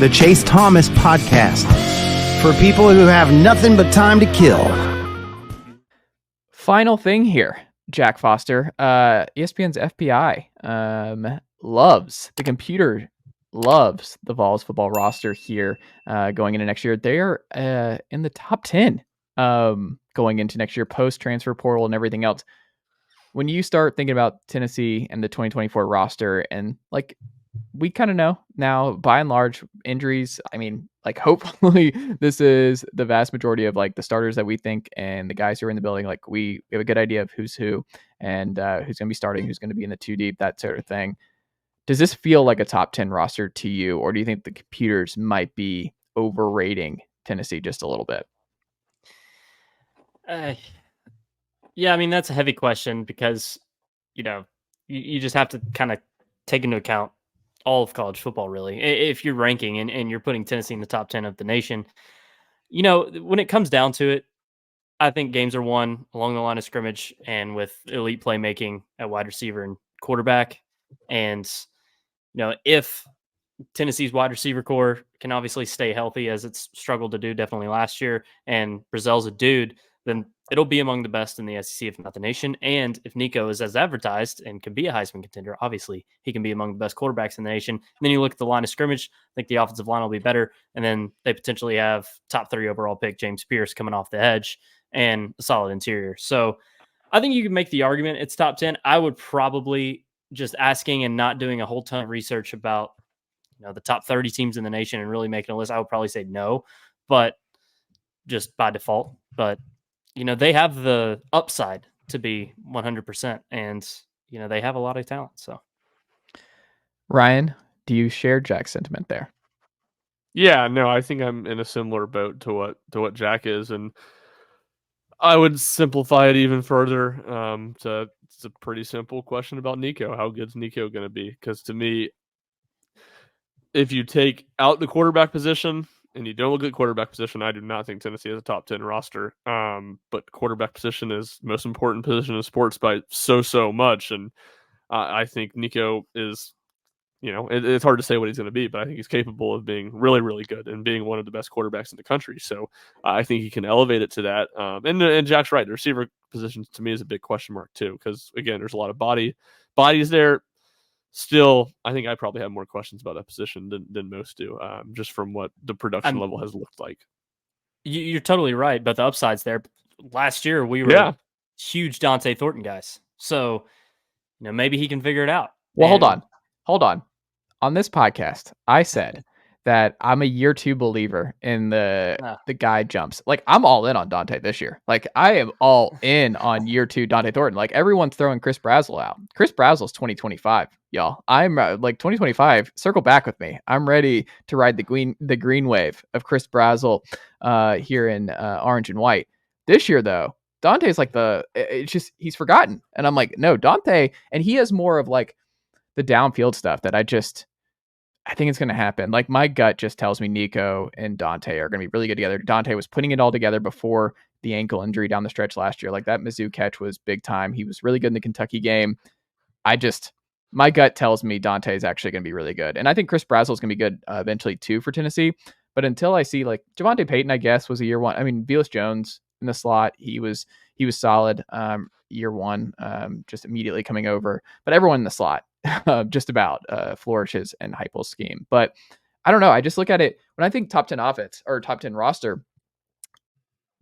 the Chase Thomas Podcast, for people who have nothing but time to kill. Final thing here, Jack Foster. ESPN's FBI loves the Vols football roster here going into next year. They're in the top 10 going into next year, post-transfer portal and everything else. When you start thinking about Tennessee and the 2024 roster, and like we kind of know now, by and large, injuries, I mean, like hopefully this is the vast majority of like the starters that we think and the guys who are in the building. Like we have a good idea of who's who and who's going to be starting, who's going to be in the 2 deep, that sort of thing. Does this feel like a top 10 roster to you, or do you think the computers might be overrating Tennessee just a little bit? Yeah, I mean, that's a heavy question because, you just have to kind of take into account all of college football, really. If you're ranking and you're putting Tennessee in the top 10 of the nation, when it comes down to it, I think games are won along the line of scrimmage and with elite playmaking at wide receiver and quarterback. And, if Tennessee's wide receiver core can obviously stay healthy, as it's struggled to do definitely last year, and Brazel's a dude, then it'll be among the best in the SEC, if not the nation. And if Nico is as advertised and can be a Heisman contender, obviously he can be among the best quarterbacks in the nation. And then you look at the line of scrimmage, I think the offensive line will be better. And then they potentially have top 3 overall pick James Pearce coming off the edge and a solid interior. So I think you can make the argument it's top 10. I would probably, just asking and not doing a whole ton of research about the top 30 teams in the nation and really making a list, I would probably say no, but just by default. But they have the upside to be 100%, and they have a lot of talent. So, Ryan, do you share Jack's sentiment there? Yeah, no, I think I'm in a similar boat to what Jack is, and I would simplify it even further. It's a pretty simple question about Nico. How good's Nico going to be? Because to me, if you take out the quarterback position and you don't look at quarterback position, I do not think Tennessee has a top 10 roster. But quarterback position is the most important position in sports by so much. And I think Nico is, it's hard to say what he's going to be, but I think he's capable of being really, really good and being one of the best quarterbacks in the country. So I think he can elevate it to that. And Jack's right. The receiver position to me is a big question mark too, because again, there's a lot of bodies there. Still, I think I probably have more questions about that position than most do, just from what the production level has looked like. You're totally right, but the upside's there. Last year, we were huge Dante Thornton guys. So, maybe he can figure it out. Well, hold on. On this podcast, I said that I'm a year 2 believer in the guy jumps. Like, I'm all in on Dante this year. Like, I am all in on year 2 Dante Thornton. Like, everyone's throwing Chris Brazel out. Chris Brazel's 2025, y'all. I'm like 2025. Circle back with me. I'm ready to ride the green wave of Chris Brazel here in orange and white. This year, though, Dante's like it's just he's forgotten, and I'm like, no, Dante, and he has more of like the downfield stuff that I think it's going to happen. Like, my gut just tells me Nico and Dante are going to be really good together. Dante was putting it all together before the ankle injury down the stretch last year. Like, that Mizzou catch was big time. He was really good in the Kentucky game. My gut tells me Dante is actually going to be really good. And I think Chris Brazel is going to be good eventually too for Tennessee. But until I see, like, Javonte Payton, I guess, was a year 1. I mean, Velus Jones in the slot, he was solid year 1, just immediately coming over. But everyone in the slot, just about flourishes in Heupel's scheme. But I don't know. I just look at it when I think top 10 offense or top 10 roster.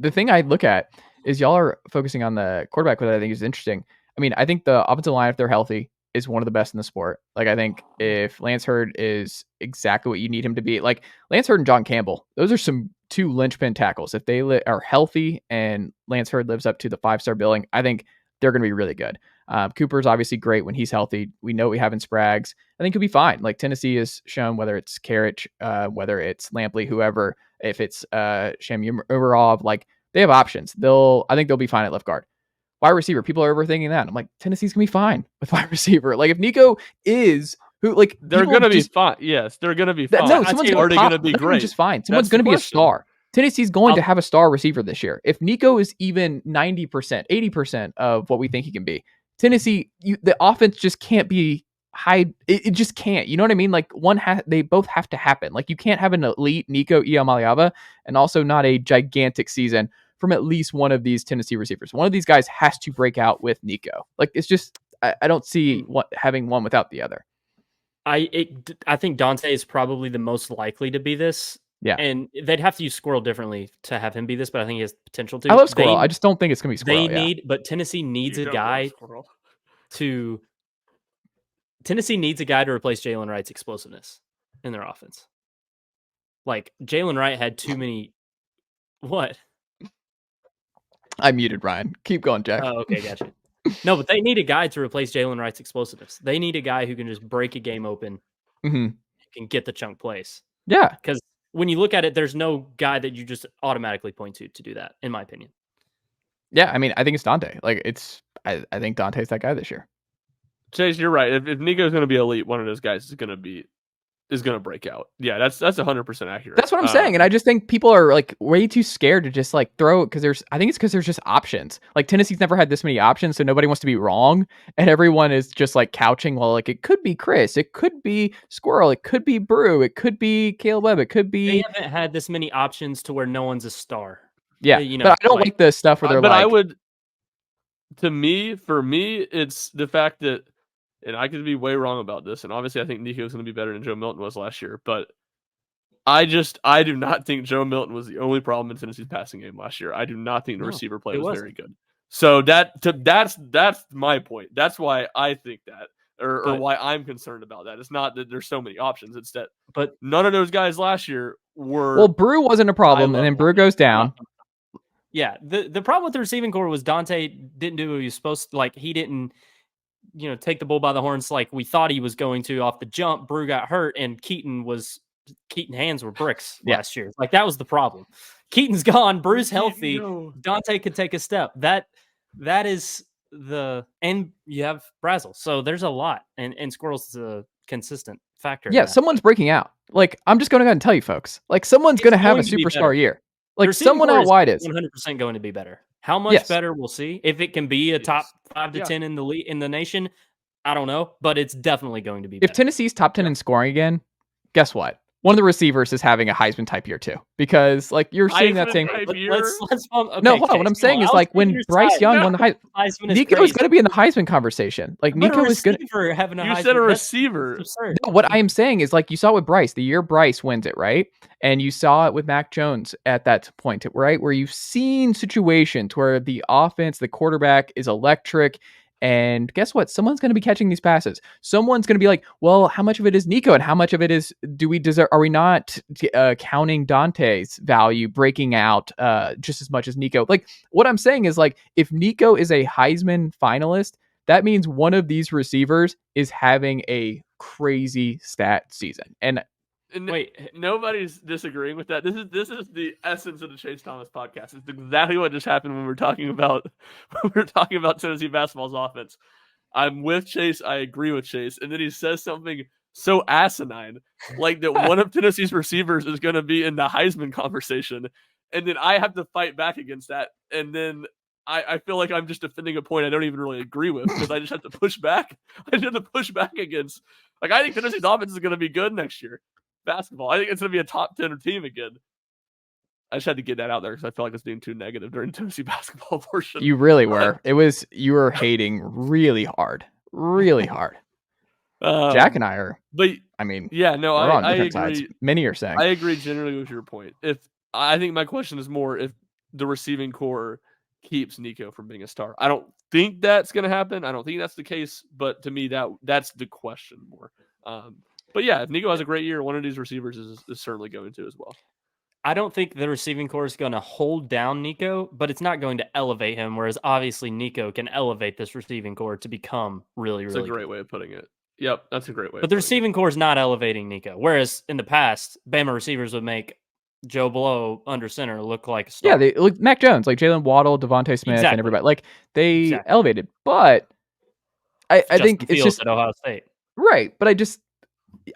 The thing I look at is y'all are focusing on the quarterback, which I think is interesting. I mean, I think the offensive line, if they're healthy, is one of the best in the sport. Like, I think if Lance Hurd is exactly what you need him to be, like Lance Hurd and John Campbell, those are some 2 linchpin tackles. If they are healthy and Lance Hurd lives up to the 5-star billing, I think they're going to be really good. Cooper's obviously great when he's healthy. We know we have in Spraggs. I think he'll be fine. Like, Tennessee has shown, whether it's Karich, whether it's Lampley, whoever, if it's Shamumarov, like, they have options. I think they'll be fine at left guard. Wide receiver, people are overthinking that. I'm like, Tennessee's gonna be fine with wide receiver. Like, if Nico is who, like, they're gonna be fine. Yes, they're gonna be fine. No, someone's gonna be great. Just fine. Someone's gonna be a star. Tennessee's going to have a star receiver this year. If Nico is even 90%, 80% of what we think he can be, Tennessee, the offense just can't be hide. It just can't. You know what I mean? Like they both have to happen. Like you can't have an elite Nico Iamaleava and also not a gigantic season from at least one of these Tennessee receivers. One of these guys has to break out with Nico. Like it's just I don't see having one without the other. I think Dante is probably the most likely to be this. Yeah. And they'd have to use Squirrel differently to have him be this, but I think he has potential to. I love Squirrel. I just don't think it's going to be Squirrel. But Tennessee needs a guy to replace Jalen Wright's explosiveness in their offense. Like Jalen Wright had too many. What? I muted Ryan. Keep going, Jack. Oh, okay, gotcha. No, but they need a guy to replace Jalen Wright's explosiveness. They need a guy who can just break a game open, can get the chunk plays. Yeah, because when you look at it, there's no guy that you just automatically point to do that, in my opinion. Yeah, I mean, I think it's Dante. Like, I think Dante's that guy this year. Chase, you're right. If Nico's going to be elite, one of those guys is going to break out. Yeah, that's 100% accurate. That's what I'm saying, and I just think people are like way too scared to just like throw it because I think it's because there's just options. Like Tennessee's never had this many options, so nobody wants to be wrong, and everyone is just like couching. Well, like it could be Chris, it could be Squirrel, it could be Brew, it could be Caleb Webb, it could be. They haven't had this many options to where no one's a star. Yeah, but I don't like the stuff where they're but like. I would. For me, it's the fact that. And I could be way wrong about this, and obviously I think Nico is going to be better than Joe Milton was last year, but I do not think Joe Milton was the only problem in Tennessee's passing game last year. I do not think the receiver play was very good. So that's my point. That's why I think that, or why I'm concerned about that. It's not that there's so many options. It's that none of those guys last year were. Well, Brew wasn't a problem, and then Brew goes down. Yeah, the problem with the receiving core was Dante didn't do what he was supposed to. Like he didn't. Take the bull by the horns like we thought he was going to off the jump. Brew got hurt, and Keaton hands were bricks last year. Like that was the problem. Keaton's gone, Brew's healthy. Dante could take a step. That is and you have Brazel. So there's a lot, and Squirrel's a consistent factor. Yeah, someone's breaking out. Like I'm just going to go ahead and tell you folks. Like someone's going to have a superstar year. Like someone out wide is 100% going to be better. How much better, we'll see. If it can be a top 5 to 10 in the nation, I don't know, but it's definitely going to be better. If Tennessee's top 10 in scoring again, guess what? One of the receivers is having a Heisman type year too, because like you're seeing that same. No, hold on. What I'm saying is like when Bryce Young won the Heisman, Nico is going to be in the Heisman conversation. Like Nico is going to having a You Heisman. said a receiver. No, what I am saying is like you saw with Bryce the year Bryce wins it, right? And you saw it with Mac Jones at that point, right? Where you've seen situations where the offense, the quarterback is electric. And guess what? Someone's going to be catching these passes. Someone's going to be like, well, how much of it is Nico and how much of it is do we deserve? Are we not counting Dante's value breaking out just as much as Nico? Like what I'm saying is like if Nico is a Heisman finalist, that means one of these receivers is having a crazy stat season. And wait, nobody's disagreeing with that. This is the essence of the Chase Thomas podcast. It's exactly what just happened when we're talking about Tennessee basketball's offense. I'm with Chase. I agree with Chase, and then he says something so asinine, like that one of Tennessee's receivers is going to be in the Heisman conversation, and then I have to fight back against that, and then I feel like I'm just defending a point I don't even really agree with because I just have to push back. I just have to push back against. Like I think Tennessee's offense is going to be good next year. Basketball. I think it's going to be a top 10 team again. I just had to get that out there because I felt like it's being too negative during Tennessee basketball portion. You really were. You were hating really hard. Really hard. Jack and I are. But I mean, yeah, no, I agree. Sides. Many are saying. I agree generally with your point. I think my question is more if the receiving core keeps Nico from being a star. I don't think that's going to happen. I don't think that's the case. But to me, that's the question more. But yeah, if Nico has a great year, one of these receivers is certainly going to as well. I don't think the receiving core is going to hold down Nico, but it's not going to elevate him, whereas obviously Nico can elevate this receiving core to become really, really good. That's a great way of putting it. Yep, that's a great way. But the receiving core is not elevating Nico, whereas in the past, Bama receivers would make Joe Blow under center look like a star. Yeah, they look Mac Jones, like Jalen Waddle, Devontae Smith, and everybody. Like they elevated, but I think it's just at Ohio State, right? But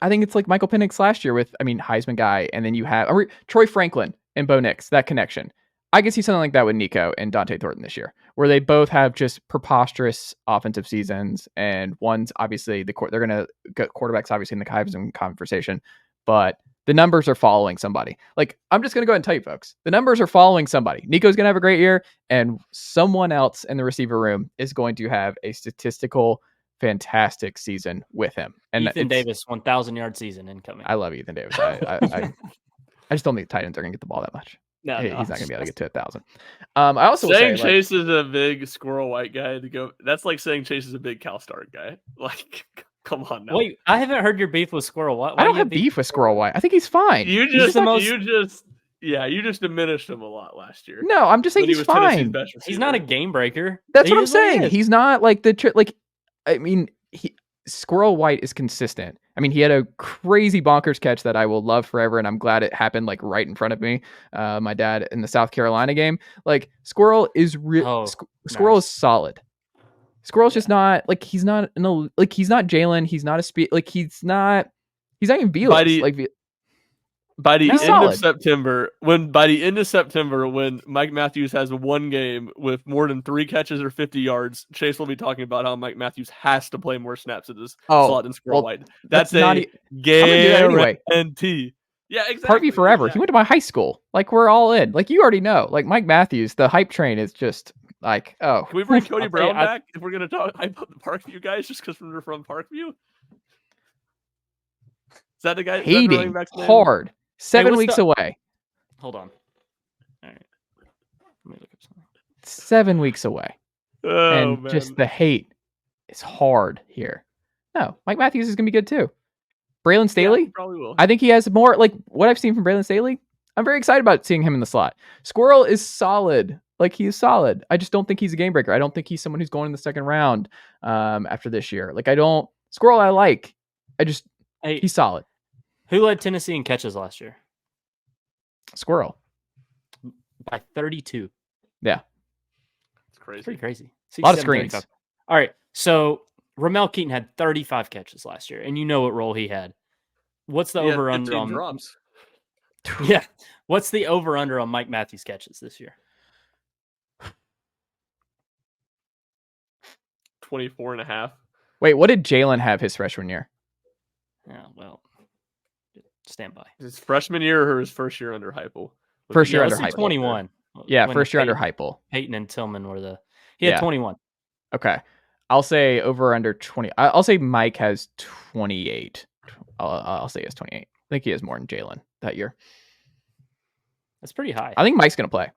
I think it's like Michael Penix last year with, Heisman guy, and then you have Troy Franklin and Bo Nix, that connection. I can see something like that with Nico and Dante Thornton this year, where they both have just preposterous offensive seasons, and one's obviously they're going to get quarterbacks obviously in the Heisman conversation, but the numbers are following somebody. Like, I'm just going to go ahead and tell you folks, the numbers are following somebody. Nico's going to have a great year, and someone else in the receiver room is going to have a statistical fantastic season with him. And Ethan Davis, 1,000-yard season incoming. I love Ethan Davis. I just don't think the Titans are going to get the ball that much. No, he's not going to be able to get to 1,000. I also saying say, Chase is a big Squirrel White guy to go. That's like saying Chase is a big Cal Start guy. Like, come on now. Wait, I haven't heard your beef with Squirrel White. I don't have beef with Squirrel White. I think he's fine. You just diminished him a lot last year. No, I'm just saying he's fine. He's not a game breaker. That's what I'm saying. He's not like Squirrel White is consistent. I mean, he had a crazy bonkers catch that I will love forever, and I'm glad it happened like right in front of me. My dad in the South Carolina game. Like, Squirrel is Squirrel is solid. Squirrel's just not like he's not he's not Jalen. He's not a speed. Like, he's not even Velas. By the end of September, when Mike Matthews has one game with more than 3 catches or 50 yards, Chase will be talking about how Mike Matthews has to play more snaps at this slot than Squirrel White. That's a guarantee. Yeah, exactly. Parkview forever. He went to my high school. Like, we're all in. Like, you already know. Like, Mike Matthews, the hype train is just like, oh. Can we bring Cody Brown back if we're going to talk hype up the Parkview guys just because we're from Parkview? Is that the guy? Hating hard. 7 weeks away. Hold on. All right. Let me look up something. 7 weeks away. Oh, man. Just the hate is hard here. No, Mike Matthews is going to be good too. Braylon Staley? Yeah, probably will. I think he has more, like, what I've seen from Braylon Staley. I'm very excited about seeing him in the slot. Squirrel is solid. Like, he is solid. I just don't think he's a game breaker. I don't think he's someone who's going in the second round after this year. Like, Squirrel I like. He's solid. Who led Tennessee in catches last year? Squirrel. By 32. Yeah. It's crazy. It's pretty crazy. A lot of screens. All right. So Ramel Keaton had 35 catches last year, and you know what role he had. What's the over-under on drops? Yeah. What's the over-under on Mike Matthews catches this year? 24.5. Wait, what did Jalen have his freshman year? Yeah, well, stand by. His freshman year or his first year under Heupel? First year under Heupel. 21. Yeah, first year under Heupel. Peyton and Tillman were he had 21. Okay. I'll say over under 20. I'll say Mike has 28. I'll say he has 28. I think he has more than Jalen that year. That's pretty high. I think Mike's going to play.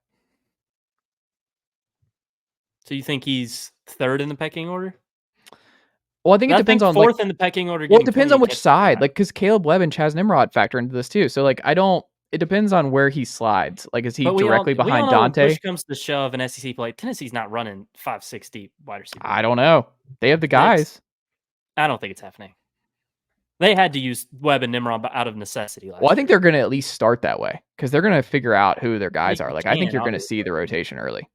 So you think he's third in the pecking order? Well, I think it depends on fourth in the pecking order. Well, it depends on which side. Like, because Caleb Webb and Chaz Nimrod factor into this too. So, like, it depends on where he slides. Like, is he directly behind Dante? When push comes to shove an SEC play, Tennessee's not running 5-6 deep wide receiver. I don't know. They have the guys. I don't think it's happening. They had to use Webb and Nimrod out of necessity. Well, I think they're going to at least start that way because they're going to figure out who their guys are. Like, I think you're going to see the rotation early.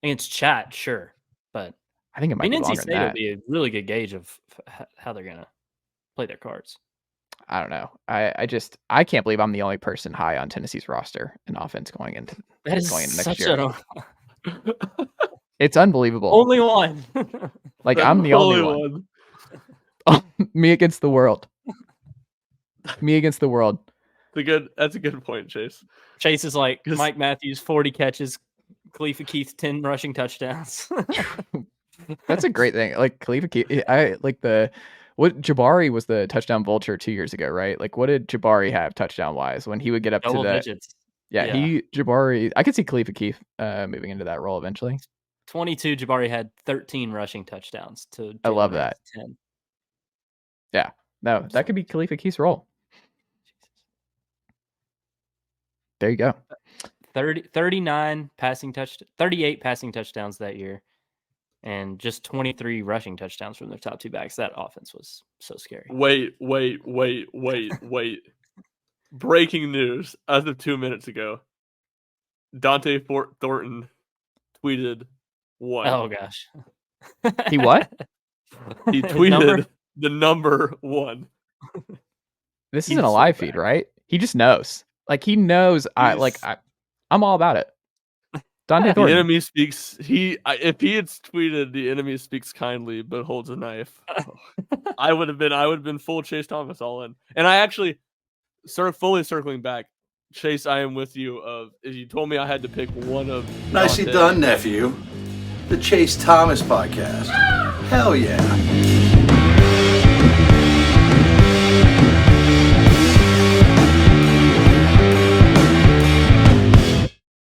Against Chat, sure, but I think it might be longer than that. will be a really good gauge of how they're going to play their cards. I don't know. I can't believe I'm the only person high on Tennessee's roster and offense going into next year. It's unbelievable. Only one. Like, I'm the only one. Me against the world. Me against the world. That's a good point, Chase. Chase is like Mike Matthews, 40 catches, Khalifa Keith, 10 rushing touchdowns. That's a great thing. Like, Khalifa Keith, Jabari was the touchdown vulture 2 years ago, right? Like, what did Jabari have touchdown wise when he would get up double to the digits? Yeah, Jabari. I could see Khalifa Keith moving into that role eventually. 22. Jabari had 13 rushing touchdowns to. I love that. 10. Yeah, no, that could be Khalifa Keith's role. There you go. 38 passing touchdowns that year, and just 23 rushing touchdowns from their top two backs. That offense was so scary. Wait. Breaking news as of 2 minutes ago. Dante Thornton tweeted one. Oh, gosh. He what? He tweeted the number 1. This isn't a live feed, right? He just knows. Like, he knows. I'm all about it. Dante The Thornton. enemy speaks. If he had tweeted, "The enemy speaks kindly, but holds a knife," I would have been full Chase Thomas all in. And I actually, fully circling back, Chase, I am with you. If you told me I had to pick one of Nicely done, nephew. The Chase Thomas podcast. Hell yeah.